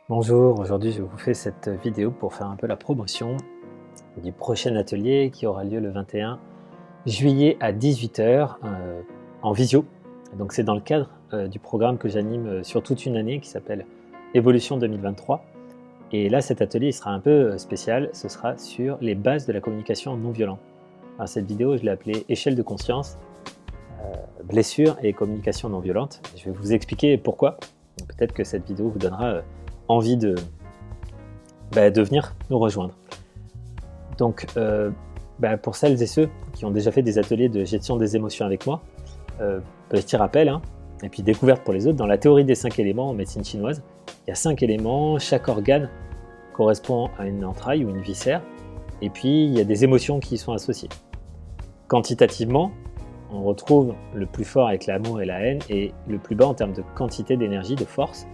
Bonjour, aujourd'hui je vous fais cette vidéo pour faire un peu la promotion du prochain atelier qui aura lieu le 21 juillet à 18 h en visio. Donc c'est dans le cadre du programme que j'anime sur toute une année qui s'appelle Évolution 2023. Et là cet atelier il sera un peu spécial, ce sera sur les bases de la communication non violente. Alors, cette vidéo je l'ai appelée échelle de conscience, blessure et communication non violente. Je vais vous expliquer pourquoi. Peut-être que cette vidéo vous donnera envie de venir nous rejoindre. Donc pour celles et ceux qui ont déjà fait des ateliers de gestion des émotions avec moi, petit rappel, et puis découverte pour les autres, dans la théorie des 5 éléments en médecine chinoise, il y a 5 éléments, chaque organe correspond à une entraille ou une viscère, et puis il y a des émotions qui y sont associées. Quantitativement, on retrouve le plus fort avec l'amour et la haine, et le plus bas en termes de quantité d'énergie, de force,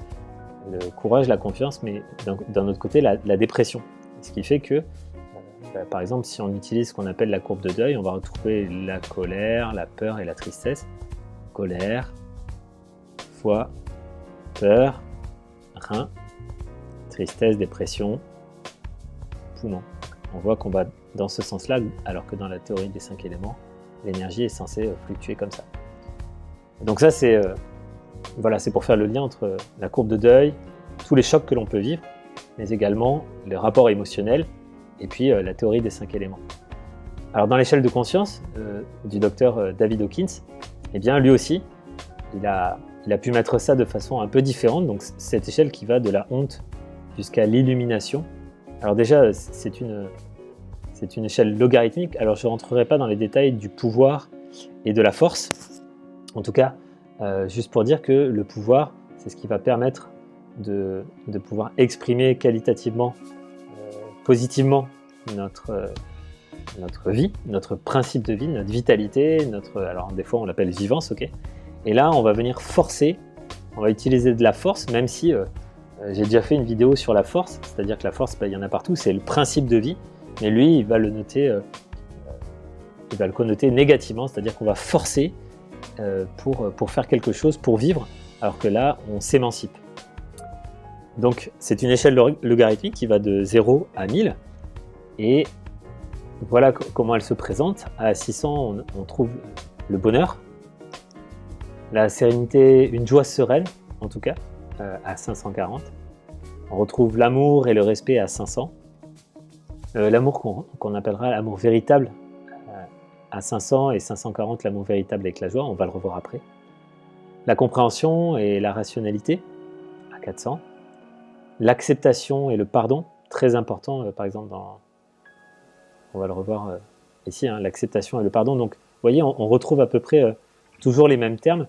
le courage, la confiance, mais d'un autre côté la dépression. Ce qui fait que, par exemple, si on utilise ce qu'on appelle la courbe de deuil, on va retrouver la colère, la peur et la tristesse. Colère, foie, peur, rein, tristesse, dépression, poumon. On voit qu'on va dans ce sens-là, alors que dans la théorie des 5 éléments, l'énergie est censée fluctuer comme ça. Donc ça, c'est pour faire le lien entre la courbe de deuil, tous les chocs que l'on peut vivre, mais également le rapport émotionnel et puis la théorie des 5 éléments. Alors dans l'échelle de conscience du docteur David Hawkins, eh bien lui aussi, il a pu mettre ça de façon un peu différente, donc cette échelle qui va de la honte jusqu'à l'illumination. Alors déjà, c'est une échelle logarithmique, alors je ne rentrerai pas dans les détails du pouvoir et de la force, en tout cas, juste pour dire que le pouvoir, c'est ce qui va permettre de pouvoir exprimer qualitativement, positivement notre vie, notre principe de vie, notre vitalité, alors des fois on l'appelle vivance, ok. Et là on va venir forcer, on va utiliser de la force, même si j'ai déjà fait une vidéo sur la force, c'est-à-dire que la force, il y en a partout, c'est le principe de vie, mais lui il va le connoter négativement, c'est-à-dire qu'on va forcer pour faire quelque chose, pour vivre, alors que là, on s'émancipe. Donc, c'est une échelle logarithmique qui va de 0 à 1000, et voilà comment elle se présente. À 600, on trouve le bonheur, la sérénité, une joie sereine, en tout cas, à 540. On retrouve l'amour et le respect à 500. L'amour qu'on appellera l'amour véritable, à 500 et 540, l'amour véritable avec la joie, on va le revoir après. La compréhension et la rationalité, à 400. L'acceptation et le pardon, très important, par exemple, on va le revoir ici, l'acceptation et le pardon. Donc, vous voyez, on retrouve à peu près toujours les mêmes termes,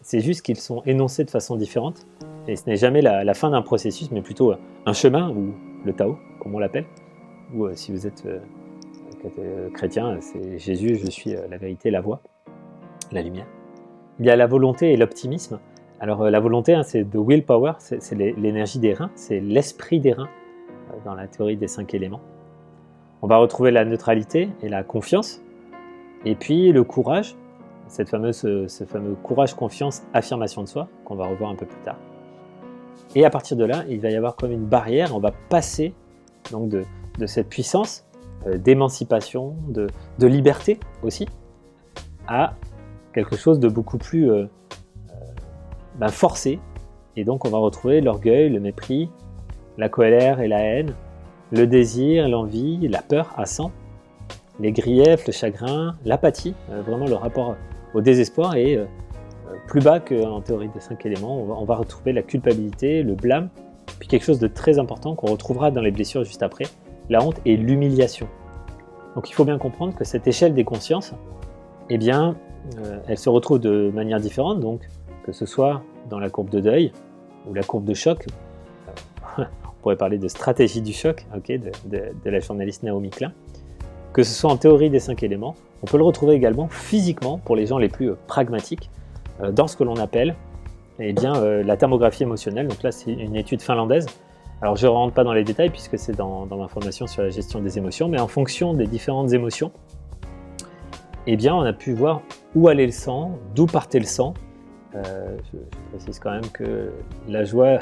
c'est juste qu'ils sont énoncés de façon différente, et ce n'est jamais la fin d'un processus, mais plutôt un chemin, ou le Tao, comme on l'appelle, ou si vous êtes chrétien, c'est Jésus, je suis la vérité, la voie, la lumière. Il y a la volonté et l'optimisme. Alors la volonté, c'est the willpower, c'est l'énergie des reins, c'est l'esprit des reins dans la théorie des 5 éléments. On va retrouver la neutralité et la confiance, et puis le courage, ce fameux courage, confiance, affirmation de soi, qu'on va revoir un peu plus tard. Et à partir de là, il va y avoir comme une barrière, on va passer donc de cette puissance d'émancipation, de liberté aussi, à quelque chose de beaucoup plus forcé. Et donc on va retrouver l'orgueil, le mépris, la colère et la haine, le désir, l'envie, la peur à 100, les griefs, le chagrin, l'apathie, vraiment le rapport au désespoir, et plus bas qu'en théorie des 5 éléments, on va retrouver la culpabilité, le blâme, puis quelque chose de très important qu'on retrouvera dans les blessures juste après, la honte et l'humiliation. Donc il faut bien comprendre que cette échelle des consciences, eh bien, elle se retrouve de manière différente, donc que ce soit dans la courbe de deuil ou la courbe de choc, on pourrait parler de stratégie du choc, de la journaliste Naomi Klein, que ce soit en théorie des 5 éléments, on peut le retrouver également physiquement pour les gens les plus pragmatiques, dans ce que l'on appelle la thermographie émotionnelle. Donc là, c'est une étude finlandaise. Alors je ne rentre pas dans les détails puisque c'est dans ma formation sur la gestion des émotions, mais en fonction des différentes émotions, eh bien on a pu voir où allait le sang, d'où partait le sang. Je précise quand même que la joie,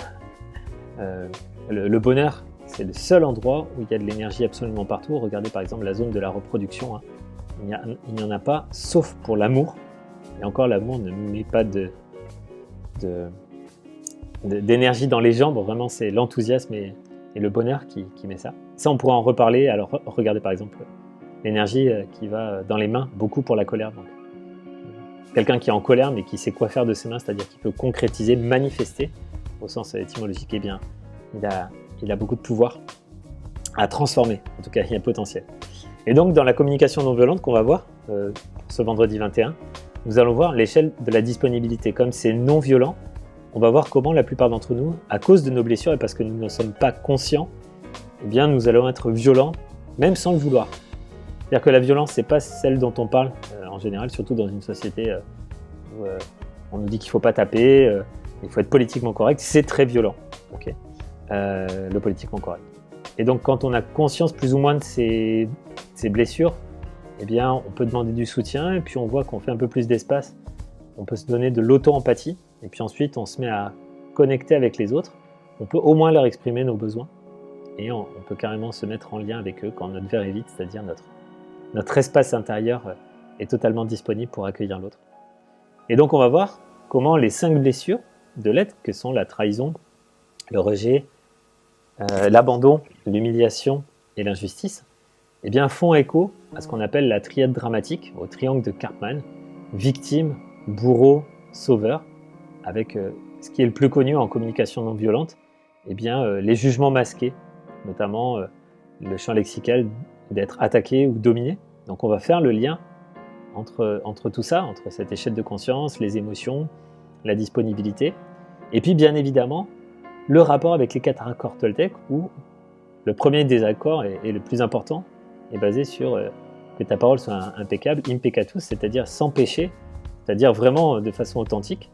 le bonheur, c'est le seul endroit où il y a de l'énergie absolument partout. Regardez par exemple la zone de la reproduction, hein. Il n'y en a pas, sauf pour l'amour. Et encore, l'amour ne met pas d'énergie dans les jambes. Vraiment, c'est l'enthousiasme et le bonheur qui met ça. Ça, on pourra en reparler. Alors, regardez par exemple l'énergie qui va dans les mains, beaucoup pour la colère. Donc, quelqu'un qui est en colère, mais qui sait quoi faire de ses mains, c'est-à-dire qui peut concrétiser, manifester, au sens étymologique, eh bien, il a beaucoup de pouvoir à transformer. En tout cas, il y a potentiel. Et donc, dans la communication non violente qu'on va voir ce vendredi 21, nous allons voir l'échelle de la disponibilité. Comme c'est non violent, on va voir comment la plupart d'entre nous, à cause de nos blessures et parce que nous ne sommes pas conscients, eh bien, nous allons être violents, même sans le vouloir. C'est-à-dire que la violence, ce n'est pas celle dont on parle en général, surtout dans une société où on nous dit qu'il ne faut pas taper, il faut être politiquement correct. C'est très violent, okay, le politiquement correct. Et donc, quand on a conscience plus ou moins de ces blessures, eh bien, on peut demander du soutien et puis on voit qu'on fait un peu plus d'espace. On peut se donner de l'auto-empathie et puis ensuite, on se met à connecter avec les autres. On peut au moins leur exprimer nos besoins et on peut carrément se mettre en lien avec eux quand notre verre est vide, c'est-à-dire notre espace intérieur est totalement disponible pour accueillir l'autre. Et donc, on va voir comment les 5 blessures de l'être, que sont la trahison, le rejet, l'abandon, l'humiliation et l'injustice, eh bien, font écho à ce qu'on appelle la triade dramatique, au triangle de Karpman, victime, bourreau, sauveur, avec ce qui est le plus connu en communication non violente, eh bien, les jugements masqués, notamment le champ lexical d'être attaqué ou dominé. Donc on va faire le lien entre tout ça, entre cette échelle de conscience, les émotions, la disponibilité, et puis bien évidemment, le rapport avec les 4 accords Toltec, où le premier des accords et le plus important est basé sur que ta parole soit impeccable, impeccatus, c'est-à-dire sans péché, c'est-à-dire vraiment de façon authentique.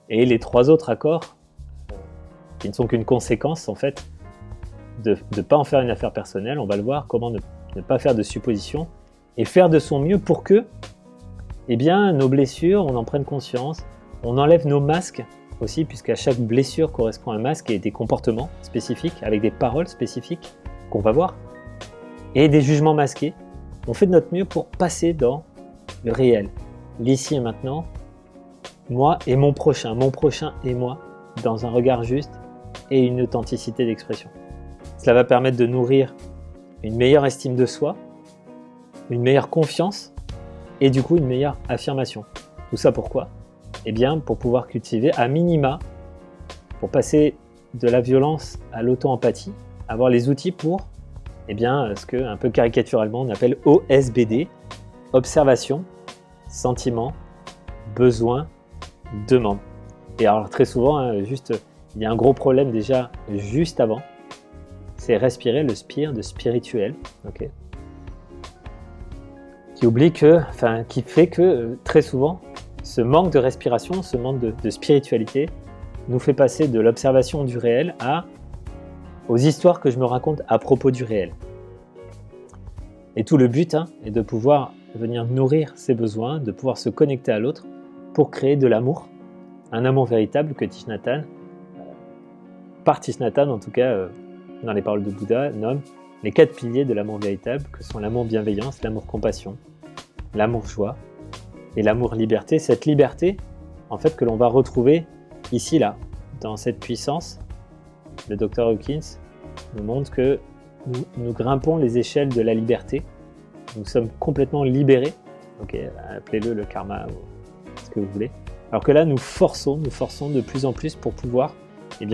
Et les 3 autres accords, qui ne sont qu'une conséquence en fait, de ne pas en faire une affaire personnelle, on va le voir, comment ne pas faire de suppositions et faire de son mieux pour que, eh bien, nos blessures, on en prenne conscience, on enlève nos masques aussi, puisqu'à chaque blessure correspond un masque et des comportements spécifiques, avec des paroles spécifiques qu'on va voir, et des jugements masqués. On fait de notre mieux pour passer dans le réel, l'ici et maintenant, moi et mon prochain et moi, dans un regard juste et une authenticité d'expression. Cela va permettre de nourrir une meilleure estime de soi, une meilleure confiance et du coup une meilleure affirmation. Tout ça pourquoi ? Eh bien, pour pouvoir cultiver à minima, pour passer de la violence à l'auto-empathie, avoir les outils pour, eh bien, ce que, un peu caricaturalement, on appelle OSBD, observation, sentiment, besoin, demande. Et alors très souvent, hein, il y a un gros problème déjà juste avant, c'est respirer le spire de spirituel, okay, qui fait que très souvent, ce manque de respiration, ce manque de spiritualité nous fait passer de l'observation du réel aux histoires que je me raconte à propos du réel. Et tout le but est de pouvoir venir nourrir ses besoins, de pouvoir se connecter à l'autre pour créer de l'amour, un amour véritable que Thich Nhat Hanh, par Thich Nhat Hanh en tout cas, dans les paroles de Bouddha, nomme les 4 piliers de l'amour véritable, que sont l'amour bienveillance, l'amour compassion, l'amour joie et l'amour liberté. Cette liberté, en fait, que l'on va retrouver ici, là, dans cette puissance. Le Dr Hawkins nous montre que nous grimpons les échelles de la liberté. Nous sommes complètement libérés. Ok, appelez-le le karma ou ce que vous voulez. Alors que là, nous forçons de plus en plus pour pouvoir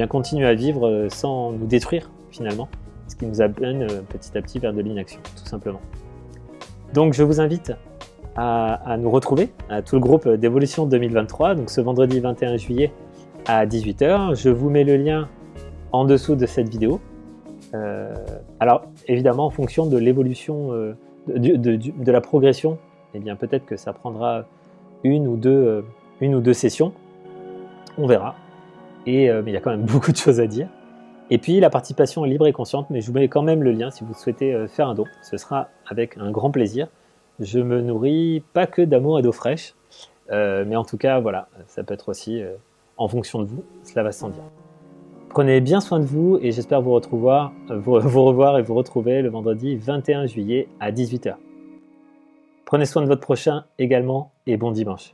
continuer à vivre sans nous détruire finalement, ce qui nous amène petit à petit vers de l'inaction, tout simplement. Donc je vous invite à nous retrouver, à tout le groupe d'Évolution 2023, donc ce vendredi 21 juillet à 18h. Je vous mets le lien en dessous de cette vidéo. Alors évidemment, en fonction de l'évolution, de la progression, peut-être que ça prendra une ou deux sessions, on verra. Mais il y a quand même beaucoup de choses à dire. Et puis la participation est libre et consciente, mais je vous mets quand même le lien si vous souhaitez faire un don. Ce sera avec un grand plaisir. je me nourris pas que d'amour et d'eau fraîche, mais en tout cas, voilà, ça peut être aussi en fonction de vous, cela va sans dire. Prenez bien soin de vous et j'espère vous revoir et vous retrouver le vendredi 21 juillet à 18 h. Prenez soin de votre prochain également et bon dimanche.